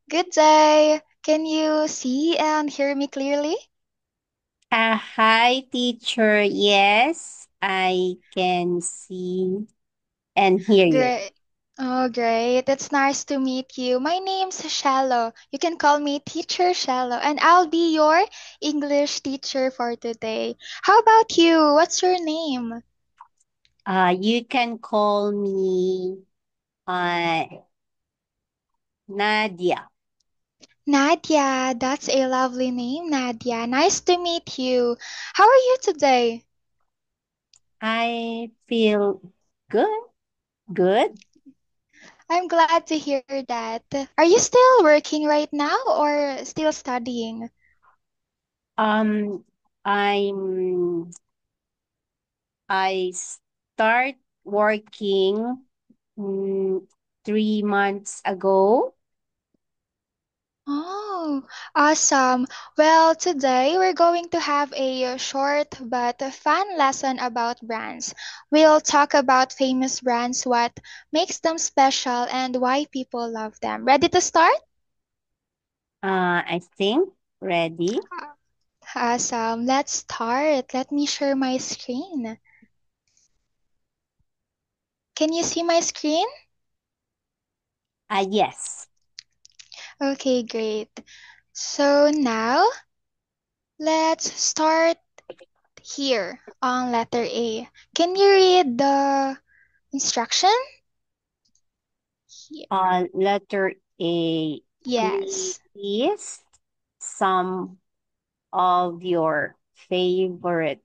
Good day. Can you see and hear me clearly? Hi, teacher. Yes, I can see and hear you. Great. Oh, great. It's nice to meet you. My name's Shallow. You can call me Teacher Shallow, and I'll be your English teacher for today. How about you? What's your name? You can call me uh, Nadia. Nadia. That's a lovely name, Nadia. Nice to meet you. How are you today? I feel good. Good. I'm glad to hear that. Are you still working right now or still studying? Um, I'm. I start working 3 months ago. Oh, awesome. Well, today we're going to have a short but fun lesson about brands. We'll talk about famous brands, what makes them special, and why people love them. Ready to start? I think ready. Awesome. Let's start. Let me share my screen. Can you see my screen? Yes. Okay, great. So now let's start here on letter A. Can you read the instruction? Here. Letter A. Yes. List some of your favorite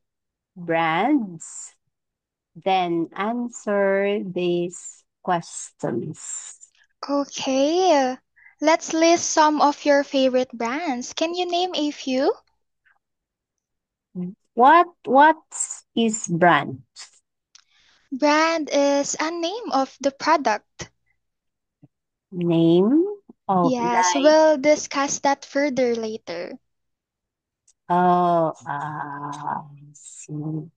brands, then answer these questions. Okay. Let's list some of your favorite brands. Can you name a few? What is brand? Brand is a name of the product. Name of Yes, like we'll discuss that further later. oh I see.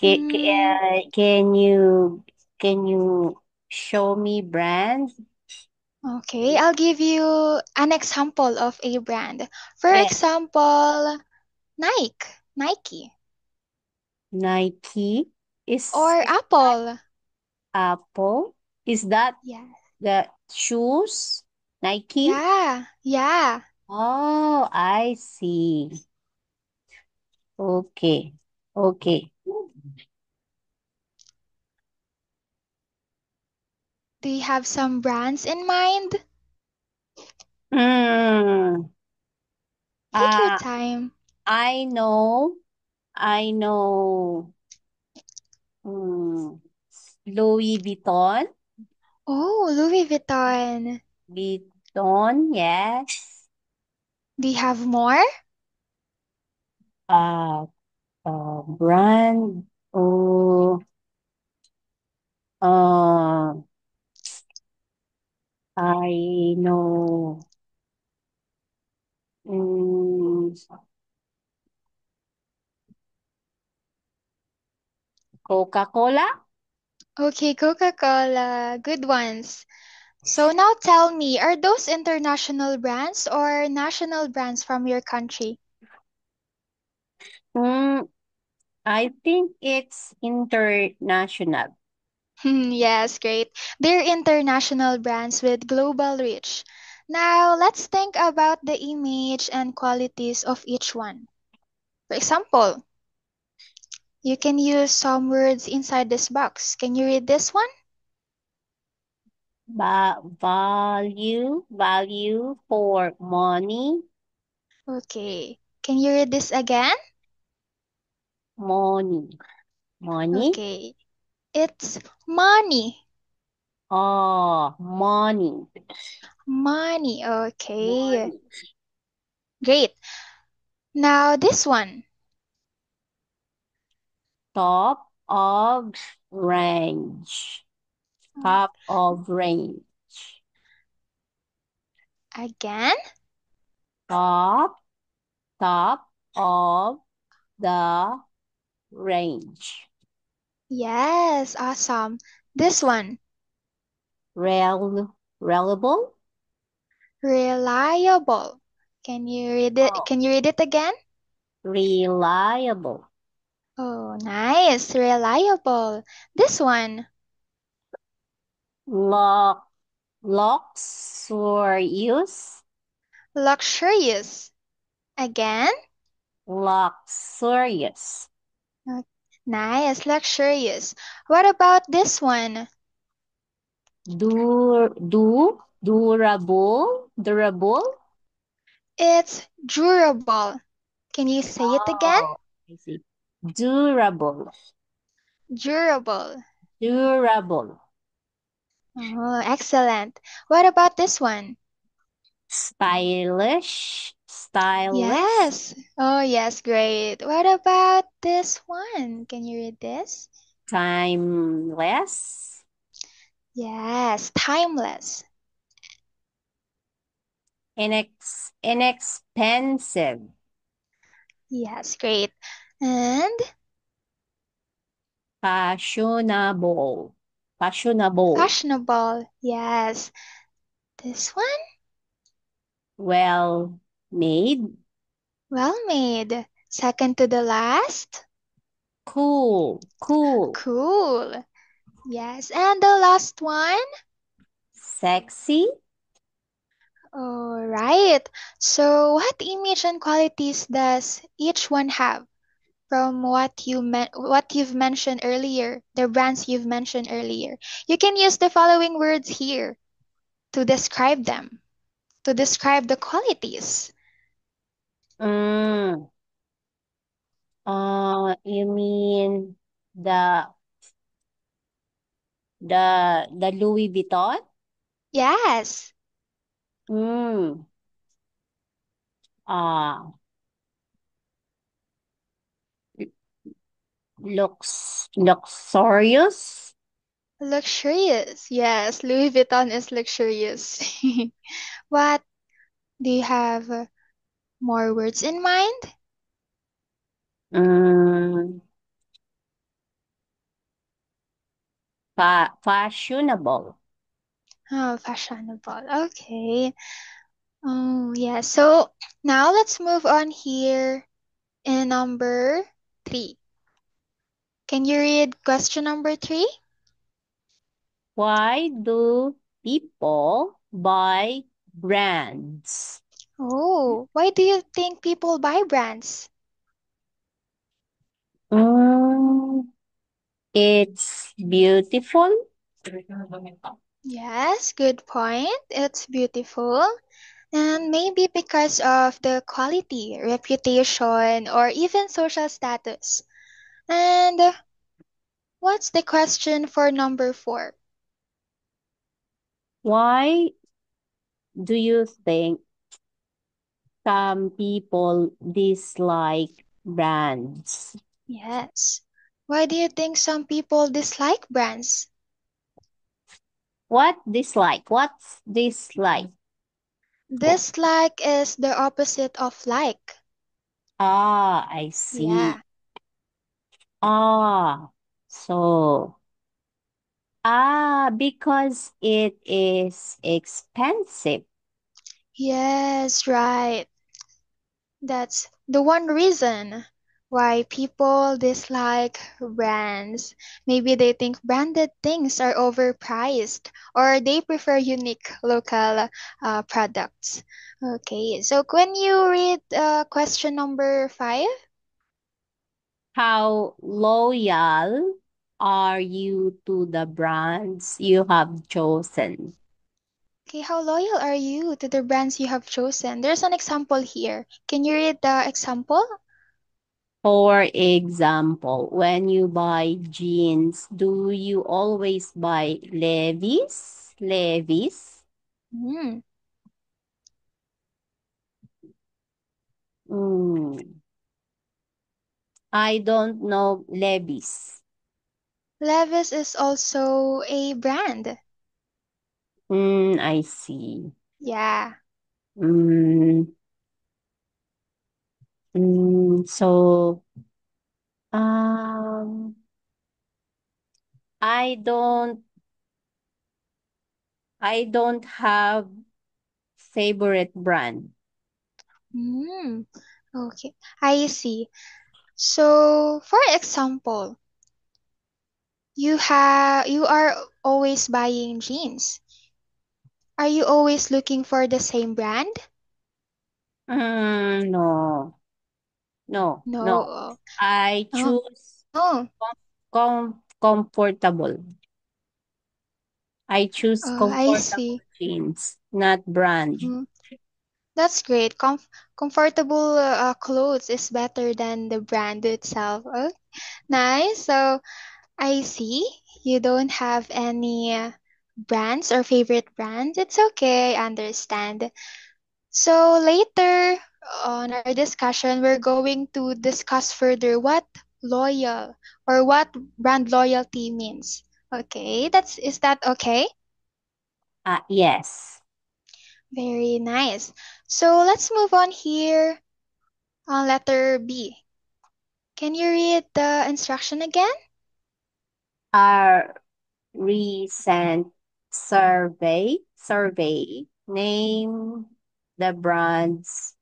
Hmm, Can you show me brand? okay, I'll give you an example of a brand. For Yeah, example, Nike, Nike, Nike or is that Apple. Apple? Is that Yeah. the shoes? Nike? Yeah, yeah. Oh, I see. Okay. Okay. Do you have some brands in mind? Mm, Take your uh, time. I know. I know. Mm, Louis Vuitton. Oh, Louis Vuitton. Vuitton, yes. Do you have more? Uh, Brand. Oh, uh, I know. Mm, Coca-Cola. Okay, Coca-Cola. Good ones. So now tell me, are those international brands or national brands from your country? Mm, I think it's international. Yes, great. They're international brands with global reach. Now, let's think about the image and qualities of each one. For example, you can use some words inside this box. Can you read this one? Value for money, Okay. Can you read this again? money, money. Okay. It's money. Oh, money, Money. Okay. money. Great. Now this one. Top of range, top of range, Again. top, top of the range. Yes, awesome. This one. Reliable, Reliable. Can you read it? Oh, Can you read it again? reliable. Oh, nice. Reliable. This one. Lock, luxurious. Luxurious. Again? Luxurious. Uh, Nice. Luxurious. What about this one? Durable. It's durable. Can you say it again? Oh, I see. Durable. Durable. Durable. Oh, excellent. What about this one? Stylish. Stylish. Yes. Oh, yes, great. What about this one? Can you read this? Timeless. Yes, timeless. Inexpensive. Yes, great. And Fashionable. Fashionable. fashionable. Yes. This one? Well made. Well made. Second to the last? Cool. Cool. Cool. Yes. And the last one? Sexy. All right. So, what image and qualities does each one have from what you've mentioned earlier, the brands you've mentioned earlier? You can use the following words here to describe them, to describe the qualities. Mm. You mean the the Louis Vuitton? Yes. Mm. Uh, luxurious. Luxurious. Yes, Louis Vuitton is luxurious. What do you have more words in mind? Mm. Fashionable. Oh, fashionable. Okay. Oh, yeah. So now let's move on here in number three. Can you read question number three? Why do people buy brands? Oh, why do you think people buy brands? Mm, it's beautiful. Yes, good point. It's beautiful. And maybe because of the quality, reputation, or even social status. And what's the question for number four? Why do you think some people dislike brands? Yes. Why do you think some people dislike brands? What dislike? What's dislike? Dislike is the opposite of like. Ah, I see. Yeah. Ah, so because it is expensive. Yes, right. That's the one reason why people dislike brands. Maybe they think branded things are overpriced or they prefer unique local products. Okay, so when you read question number five, How loyal are you to the brands you have chosen? okay, how loyal are you to the brands you have chosen? There's an example here. Can you read the example? For example, when you buy jeans, do you always buy Levi's? Levi's? Hmm. Mm, I don't know Levi's. Levi's is also a brand. I see. Yeah. Mm, so um I don't I don't have favorite brand? Hmm. Okay, I see. So, for example, you are always buying jeans. Are you always looking for the same brand? No, no, no. No. I Oh, choose oh, comfortable. I choose I comfortable see. jeans, not brand. Mm, that's great. Comfortable clothes is better than the brand itself. Oh, nice. So I see you don't have any brands or favorite brands. It's okay, I understand. So later on our discussion, we're going to discuss further what loyal or what brand loyalty means. Okay, is that okay? Yes. Very nice. So let's move on here on letter B. Can you read the instruction again? Our recent survey name the brands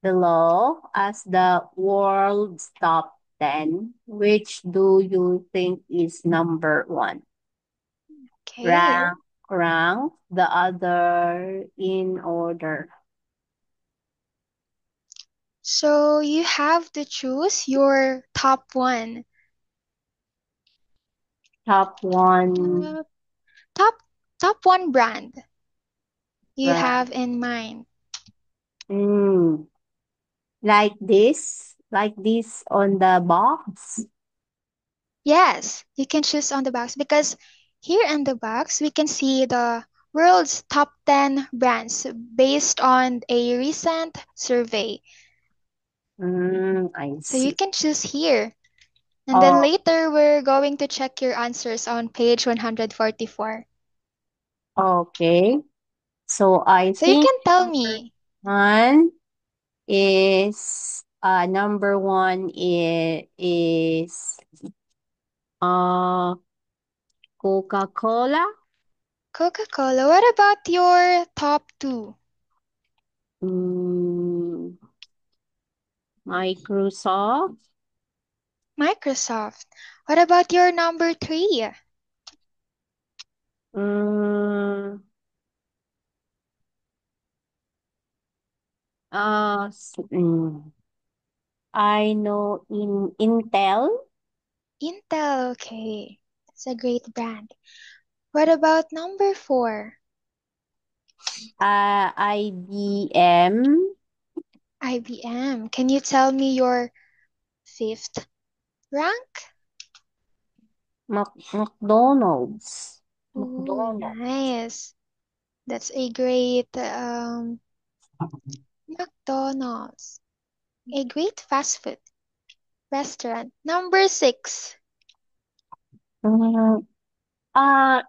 below as the world's top 10. Which do you think is number one? Okay. Rank the other in order. So you have to choose your top one. Top one Uh, top top one brand you brand. have in mind. Mm, like this on the box. Yes, you can choose on the box because here in the box we can see the world's top 10 brands based on a recent survey. I So you see. can choose here. And then Oh, later we're going to check your answers on page 144. okay. So I So you think can tell number me. one is number one is uh Coca-Cola, Coca-Cola, what about your top two? mm, Microsoft, Microsoft. What about your number three? mm, I know in Intel, Intel, okay. That's a great brand. What about number four? IBM, IBM. Can you tell me your fifth rank? McDonald's, Ooh, McDonald's. nice. That's a great McDonald's. A great fast food restaurant. Number six. Mm, uh,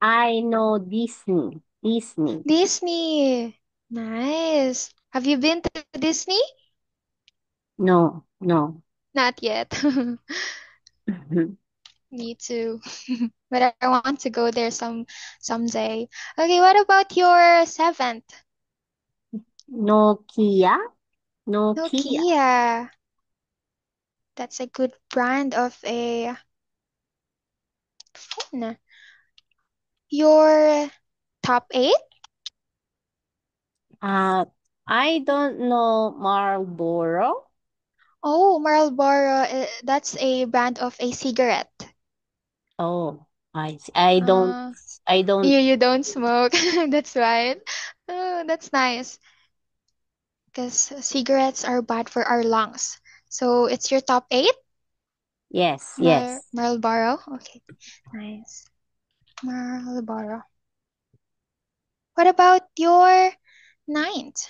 I know Disney. Disney. Disney. Nice. Have you been to Disney? No, no. Not yet. Me too. But I want to go there someday. Okay, what about your seventh? Nokia. Nokia. Nokia. That's a good brand of a phone. Your top eight? Uh, I don't know Marlboro. Oh, Marlboro. That's a brand of a cigarette. Oh, I see. I don't. Uh, I don't. you don't smoke. That's right. Oh, that's nice. Because cigarettes are bad for our lungs. So it's your top eight? Yes, yes. Marlboro. Okay, nice. Marlboro. What about your ninth?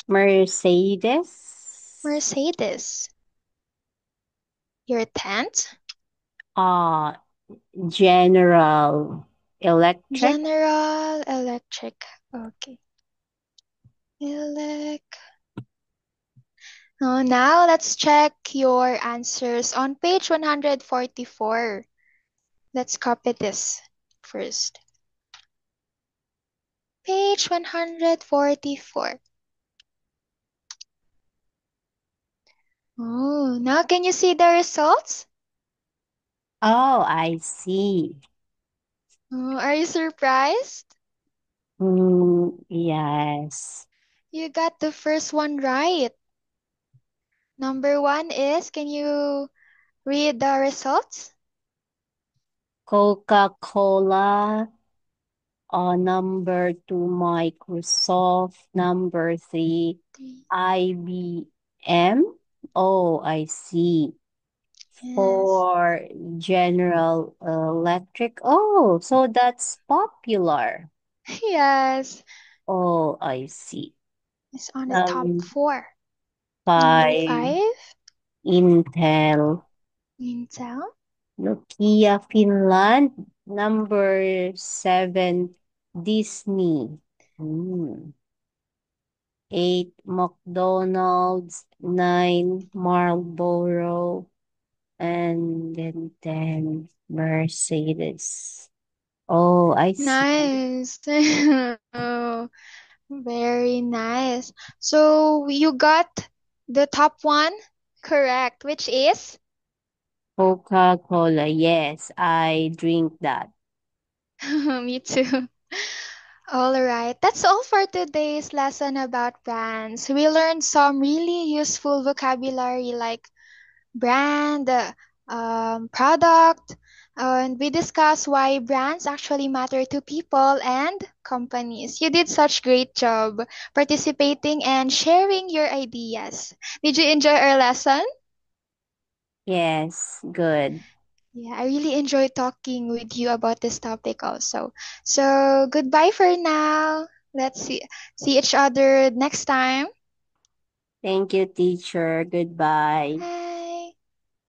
Mercedes. Mercedes. Your tenth? Uh, General Electric. General Electric. Okay. Elec. Oh, now let's check your answers on page 144. Let's copy this first. Page 144. Oh, now can you see the results? Oh, I see. Oh, are you surprised? Yes. You got the first one right. Number one is, can you read the results? Coca-Cola. Number two, Microsoft. Number three, Three. IBM. Oh, I see. Yes. For General Electric. Oh, so that's popular. Yes. Oh, I see. It's on the top Um, four. Number Five, five, Intel. Intel. Nokia, Finland. Number seven, Disney. Hmm. Eight, McDonald's. Nine, Marlboro. And then 10, Mercedes. Oh, I see. Nice. Oh, very nice. So you got the top one correct, which is Coca-Cola. Yes, I drink that. me too. All right, that's all for today's lesson about brands. We learned some really useful vocabulary like brand, product, and we discussed why brands actually matter to people and companies. You did such great job participating and sharing your ideas. Did you enjoy our lesson? Yes, good. Yeah, I really enjoyed talking with you about this topic also. So goodbye for now. Let's see each other next time. Thank you, teacher. Goodbye.